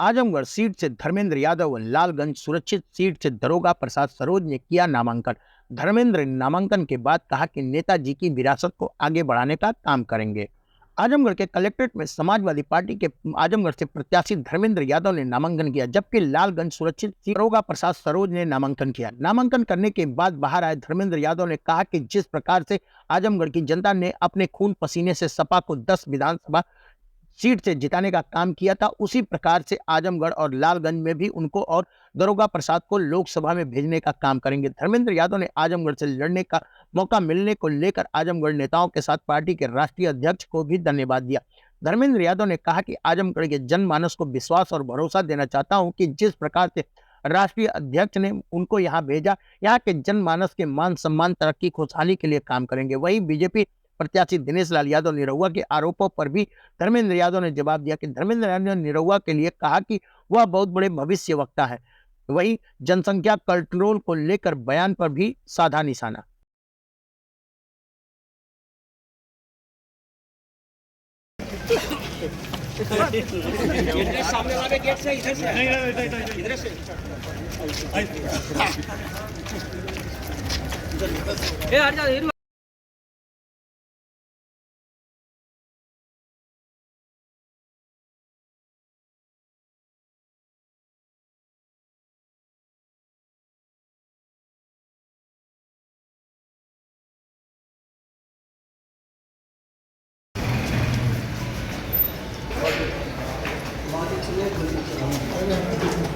Azamgarh seat से धर्मेंद्र यादव व लालगंज सुरक्षित सीट से दरोगा प्रसाद सरोज ने किया नामांकन। धर्मेंद्र ने नामांकन के बाद कहा कि नेताजी की विरासत को आगे बढ़ाने का काम करेंगे। आजमगढ़ के कलेक्ट्रेट में समाजवादी पार्टी के आजमगढ़ से प्रत्याशी धर्मेंद्र यादव ने नामांकन किया, जबकि लालगंज सुरक्षित सीट दरोगा प्रसाद सरोज ने नामांकन किया। नामांकन करने के बाद बाहर आए धर्मेंद्र यादव ने कहा कि जिस प्रकार से आजमगढ़ की जनता ने अपने खून पसीने से सपा को 10 विधानसभा सीट से जिताने का काम किया था, उसी प्रकार से आजमगढ़ और लालगंज में भी उनको और दरोगा प्रसाद को लोकसभा में भेजने का काम करेंगे। धर्मेंद्र यादव ने आजमगढ़ से लड़ने का मौका मिलने को लेकर आजमगढ़ नेताओं के साथ पार्टी के राष्ट्रीय अध्यक्ष को भी धन्यवाद दिया। धर्मेंद्र यादव ने कहा कि आजमगढ़ के जनमानस को विश्वास और भरोसा देना चाहता हूं कि जिस प्रकार से राष्ट्रीय अध्यक्ष ने उनको यहाँ भेजा, यहाँ के जनमानस के मान सम्मान तरक्की खुशहाली के लिए काम करेंगे। वहीं बीजेपी प्रत्याशी दिनेश लाल यादव निरहुआ के आरोपों पर भी धर्मेंद्र यादव ने जवाब दिया कि धर्मेंद्र यादव ने निरहुआ के लिए कहा कि वह बहुत बड़े भविष्य वक्ता है। वहीं जनसंख्या कंट्रोल को लेकर बयान पर भी साधा निशाना। सामने वाले गेट से इधर से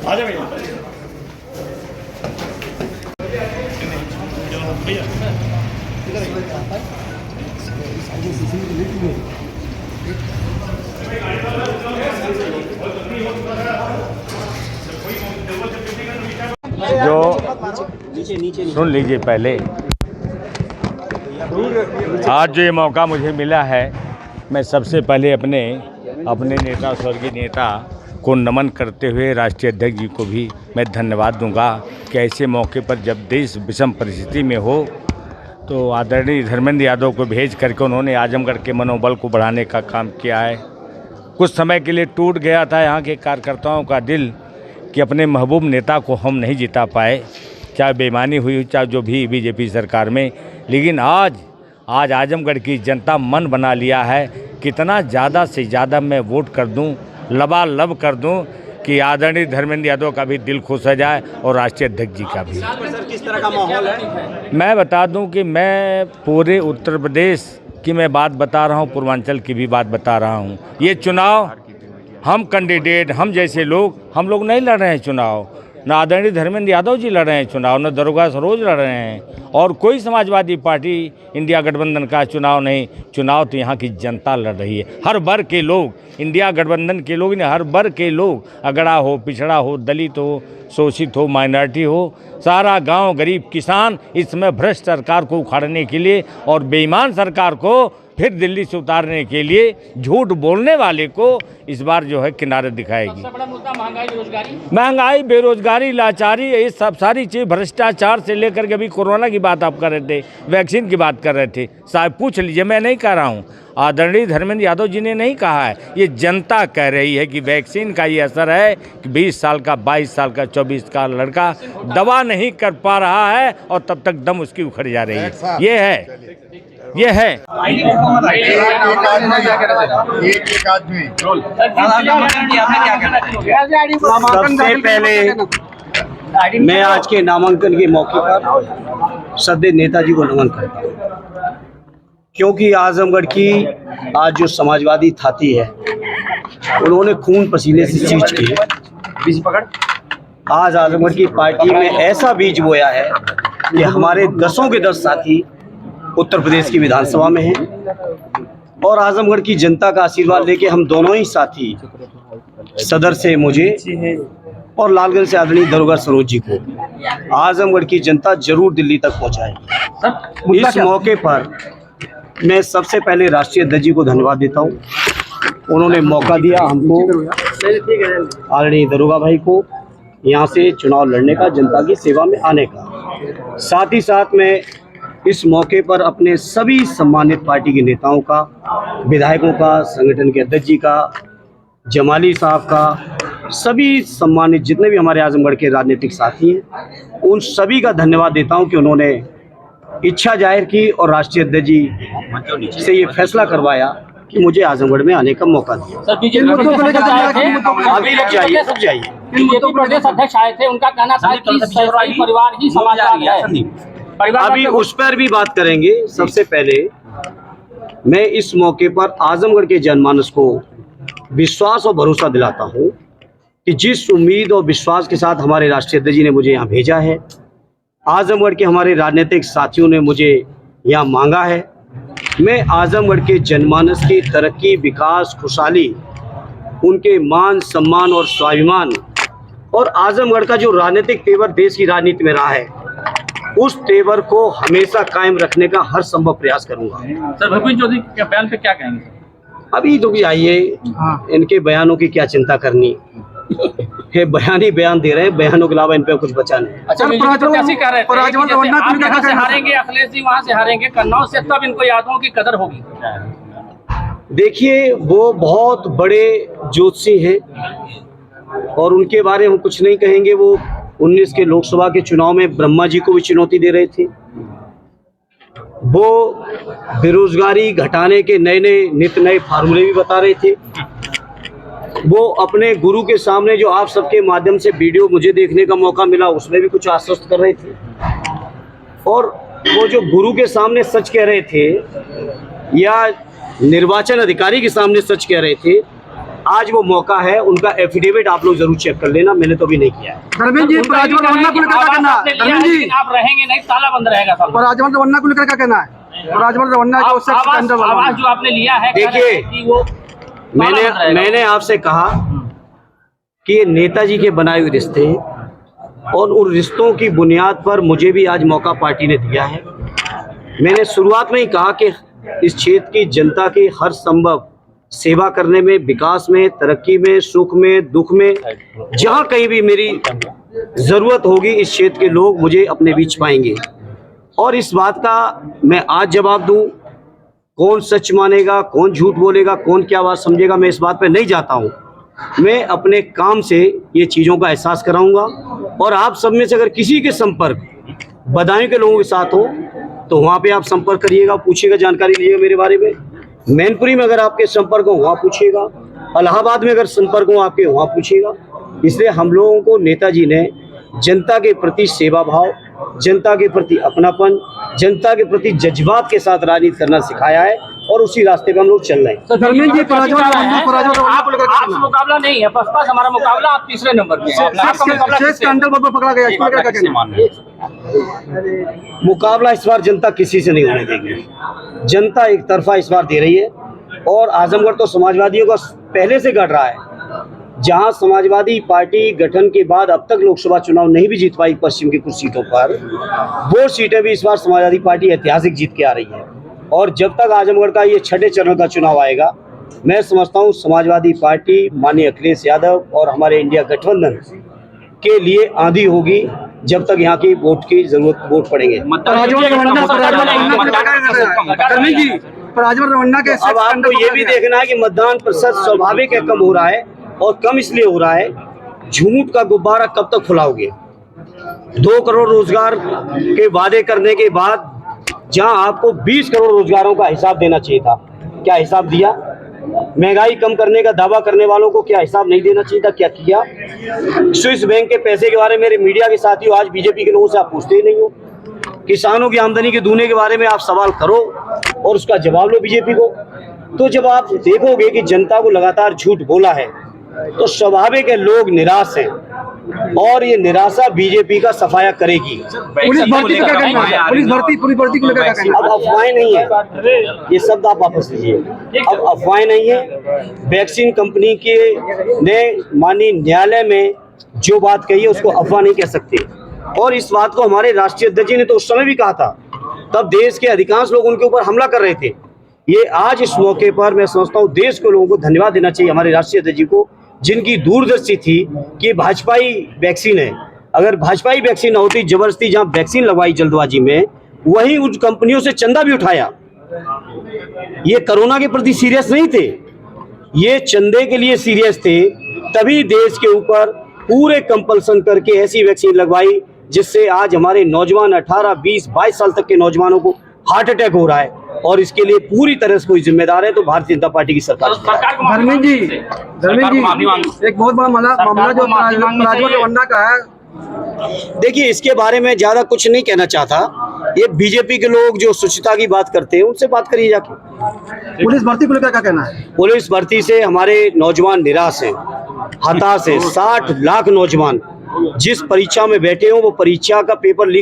आजा भैया। जो सुन लीजिए, पहले आज जो ये मौका मुझे मिला है, मैं सबसे पहले अपने नेता स्वर्गीय नेता को नमन करते हुए राष्ट्रीय अध्यक्ष जी को भी मैं धन्यवाद दूंगा कि ऐसे मौके पर जब देश विषम परिस्थिति में हो तो आदरणीय धर्मेंद्र यादव को भेज करके उन्होंने आजमगढ़ के मनोबल को बढ़ाने का काम किया है। कुछ समय के लिए टूट गया था यहाँ के कार्यकर्ताओं का दिल कि अपने महबूब नेता को हम नहीं जिता पाए, चाहे बेईमानी हुई चाहे जो भी बीजेपी सरकार में, लेकिन आज आजमगढ़ की जनता मन बना लिया है कितना ज़्यादा से ज़्यादा मैं वोट कर दूं, लबालब कर दूं कि आदरणीय धर्मेंद्र यादव का भी दिल खुश हो जाए और राष्ट्रीय अध्यक्ष जी का भी। सर, किस तरह का माहौल है? मैं बता दूं कि मैं पूरे उत्तर प्रदेश की मैं बात बता रहा हूं, पूर्वांचल की भी बात बता रहा हूं। ये चुनाव हम कैंडिडेट, हम जैसे लोग, हम लोग नहीं लड़ रहे हैं चुनाव, न आदरणीय धर्मेंद्र यादव जी लड़ रहे हैं चुनाव, न दरोगा सरोज लड़ रहे हैं, और कोई समाजवादी पार्टी इंडिया गठबंधन का चुनाव नहीं। चुनाव तो यहाँ की जनता लड़ रही है। हर वर्ग के लोग, इंडिया गठबंधन के लोग नहीं, हर वर्ग के लोग, अगड़ा हो, पिछड़ा हो, दलित हो, शोषित हो, माइनॉरिटी हो, सारा गांव, गरीब, किसान इस समय भ्रष्ट सरकार को उखाड़ने के लिए और बेईमान सरकार को फिर दिल्ली से उतारने के लिए झूठ बोलने वाले को इस बार जो है किनारे दिखाएगी। सबसे बड़ा मुद्दा महंगाई, बेरोजगारी, लाचारी, ये सब सारी चीज़, भ्रष्टाचार से लेकर के, अभी कोरोना की बात आप कर रहे थे, वैक्सीन की बात कर रहे थे, साहब पूछ लीजिए, मैं नहीं कह रहा हूँ, आदरणीय धर्मेंद्र यादव जी ने नहीं कहा है, ये जनता कह रही है कि वैक्सीन का ये असर है कि 20 साल का, 22 साल का, 24 का लड़का दवा नहीं कर पा रहा है और तब तक दम उसकी उखड़ जा रही है। ये है सबसे पहले मैं आज के नामांकन के मौके पर श्रद्धेय नेताजी को नमन करता हूँ, क्योंकि आजमगढ़ की आज जो समाजवादी थाती है उन्होंने खून पसीने से सींच के आज आजमगढ़ की पार्टी में ऐसा बीज बोया है कि हमारे 10 के 10 साथी उत्तर प्रदेश की विधानसभा में हैं और आजमगढ़ की जनता का आशीर्वाद लेके हम दोनों ही साथी, सदर से मुझे और लालगंज से आदरणीय दरोगा सरोज जी को आजमगढ़ की जनता जरूर दिल्ली तक पहुंचाएगी। इस मौके पर मैं सबसे पहले राष्ट्रीय अध्यक्ष जी को धन्यवाद देता हूं, उन्होंने मौका दिया हमको, आदरणीय दरोगा भाई को, यहां से चुनाव लड़ने का, जनता की सेवा में आने का। साथ ही साथ मैं इस मौके पर अपने सभी सम्मानित पार्टी के नेताओं का, विधायकों का, संगठन के अध्यक्ष जी का, जमाली साहब का, सभी सम्मानित जितने भी हमारे आजमगढ़ के राजनीतिक साथी हैं, उन सभी का धन्यवाद देता हूं कि उन्होंने इच्छा जाहिर की और राष्ट्रीय अध्यक्ष जी से ये फैसला करवाया कि मुझे आजमगढ़ में आने का मौका दिया। सर, बीजेपी अभी रुक जाइए। प्रदेश अध्यक्ष आए थे, उनका कहना था कि सहकारी परिवार ही समाजवाद है। अभी उस पर भी बात करेंगे। सबसे पहले मैं इस मौके पर आजमगढ़ के जनमानस को विश्वास और भरोसा दिलाता हूं कि जिस उम्मीद और विश्वास के साथ हमारे राष्ट्रीय अध्यक्ष जी ने मुझे यहाँ भेजा है, आजमगढ़ के हमारे राजनीतिक साथियों ने मुझे यहाँ मांगा है, मैं आजमगढ़ के जनमानस की तरक्की, विकास, खुशहाली, उनके मान सम्मान और स्वाभिमान और आजमगढ़ का जो राजनीतिक तेवर देश की राजनीति में रहा है, उस तेवर को हमेशा कायम रखने का हर संभव प्रयास करूंगा। सर, भूपेंद्र चौधरी के बयान पे क्या कहेंगे? अभी तो आइए, इनके बयानों की क्या चिंता करनी है, बयान दे रहे हैं, बयानों के अलावा इन पे कुछ बचा नहीं। अच्छा, प्रत्याशी कह रहे थे कि जैसे आप यहाँ से हारेंगे, अखिलेश जी वहाँ से हारेंगे कन्नौज से, तब इनको यादवों की कदर होगी। देखिए, वो बहुत बड़े ज्योतिषी हैं और उनके बारे में हम कुछ नहीं कहेंगे। वो 19 के लोकसभा के चुनाव में ब्रह्मा जी को भी चुनौती दे रहे थे। वो बेरोजगारी घटाने के नित नए फार्मूले भी बता रहे थे। वो अपने गुरु के सामने, जो आप सबके माध्यम से वीडियो मुझे देखने का मौका मिला, उसमें भी कुछ आश्वस्त कर रहे थे। और वो जो गुरु के सामने सच कह रहे थे या निर्वाचन अधिकारी के सामने सच कह रहे थे, आज वो मौका है। उनका एफिडेविट आप लोग जरूर चेक कर लेना, मैंने तो अभी नहीं किया है। धर्मेंद्र जी, राजवंत रवन्ना को लेकर क्या कहना है? धर्मेंद्र जी, आप रहेंगे नहीं, ताला बंद रहेगा साल। राजवंत रवन्ना को लेकर क्या कहना है? राजवंत रवन्ना जो सेक्स स्कैंडल वाला, आवाज जो आपने लिया है, देखिए, वो मैंने आपसे कहा कि ये नेताजी के बनाए हुए रिश्ते हैं और उन रिश्तों की बुनियाद पर मुझे भी आज मौका पार्टी ने दिया है। मैंने शुरुआत में ही कहा कि इस क्षेत्र की जनता की हर संभव सेवा करने में, विकास में, तरक्की में, सुख में, दुख में, जहाँ कहीं भी मेरी ज़रूरत होगी, इस क्षेत्र के लोग मुझे अपने बीच पाएंगे। और इस बात का मैं आज जवाब दूं, कौन सच मानेगा, कौन झूठ बोलेगा, कौन क्या बात समझेगा, मैं इस बात पे नहीं जाता हूं। मैं अपने काम से ये चीज़ों का एहसास कराऊंगा। और आप सब में से अगर किसी के संपर्क बदायूं के लोगों के साथ हो तो वहाँ पे आप संपर्क करिएगा, पूछिएगा, जानकारी लीजिएगा मेरे बारे में। मैनपुरी में अगर आपके संपर्क हो वहाँ पूछिएगा, इलाहाबाद में अगर संपर्क हो आपके वहाँ पूछिएगा। इसलिए हम लोगों को नेताजी ने जनता के प्रति सेवा भाव, जनता के प्रति अपनापन, जनता के प्रति जज्बात के साथ राजनीति करना सिखाया है और उसी रास्ते पे हम लोग चल रहे हैं। धर्मेंद्र जी, आपसे मुकाबला नहीं है, बसपा से हमारा मुकाबला, आप तीसरे नंबर पे सेक्स स्कैंडल पर पकड़ा गया, इसमें क्या कहना है? मुकाबला इस बार जनता किसी से नहीं होने देगी। जनता एक तरफा इस बार दे रही है और आजमगढ़ तो समाजवादियों का पहले से गढ़ रहा है। जहां समाजवादी पार्टी गठन के बाद अब तक लोकसभा चुनाव नहीं भी जीत पाई पश्चिम की कुछ सीटों पर, वो सीटें भी इस बार समाजवादी पार्टी ऐतिहासिक जीत के आ रही है। और जब तक आजमगढ़ का ये 6ठे चरण का चुनाव आएगा, मैं समझता हूँ समाजवादी पार्टी, माननीय अखिलेश यादव और हमारे इंडिया गठबंधन के लिए आंधी होगी जब तक यहाँ की वोट की जरूरत वोट पड़ेंगे। अब आपको ये भी देखना है कि मतदान प्रतिशत स्वाभाविक है कम हो रहा है, और कम इसलिए हो रहा है, झूठ का गुब्बारा कब तक फुलाओगे? 2 करोड़ रोजगार के वादे करने के बाद जहां आपको 20 करोड़ रोजगारों का हिसाब देना चाहिए था, क्या हिसाब दिया? महंगाई कम करने का दावा करने वालों को क्या हिसाब नहीं देना चाहिए था? क्या किया? स्विस बैंक के पैसे के बारे में मेरे मीडिया के साथियों, आज बीजेपी के लोगों से आप पूछते ही नहीं हो। किसानों की आमदनी के दूने के बारे में आप सवाल करो और उसका जवाब लो बीजेपी को। तो जब आप देखोगे कि जनता को लगातार झूठ बोला है, तो स्वाभाविक है लोग निराश हैं और ये निराशा बीजेपी का सफाया करेगी। पुलिस भर्ती का क्या कहना है? पुलिस भर्ती को लेकर क्या कहना है? अब अफवाहें नहीं है, ये शब्द आप वापस लीजिए। अब अफवाहें नहीं है। वैक्सीन कंपनी के ने माननीय न्यायालय में जो बात कही है उसको अफवाह नहीं कह सकते। और इस बात को हमारे राष्ट्रीय अध्यक्ष जी ने तो उस समय भी कहा था, तब देश के अधिकांश लोग उनके ऊपर हमला कर रहे थे। ये आज इस मौके पर मैं समझता हूँ देश के लोगों को धन्यवाद देना चाहिए हमारे राष्ट्रीय अध्यक्ष जी को, जिनकी दूरदर्शी थी कि भाजपाई वैक्सीन है। अगर भाजपाई वैक्सीन न होती, जबरदस्ती जहां वैक्सीन लगवाई जल्दबाजी में, वहीं उन कंपनियों से चंदा भी उठाया। ये कोरोना के प्रति सीरियस नहीं थे, ये चंदे के लिए सीरियस थे तभी देश के ऊपर पूरे कंपल्सन करके ऐसी वैक्सीन लगवाई जिससे आज हमारे नौजवान 18, 20, 22 साल तक के नौजवानों को हार्ट अटैक हो रहा है, और इसके लिए पूरी तरह से कोई जिम्मेदार है तो भारतीय जनता पार्टी की सरकार। धर्मेंद्र जी, एक बहुत बड़ा मामला जो प्रज्वल रेवन्ना का है। देखिए, इसके बारे में ज्यादा कुछ नहीं कहना चाहता। ये बीजेपी के लोग जो स्वच्छता की बात करते हैं उनसे बात करिए जाके। पुलिस भर्ती को लेकर क्या कहना है? पुलिस भर्ती से हमारे नौजवान निराश हैं, हताश हैं। 60 लाख नौजवान जिस परीक्षा में बैठे हो वो परीक्षा का पेपर लीक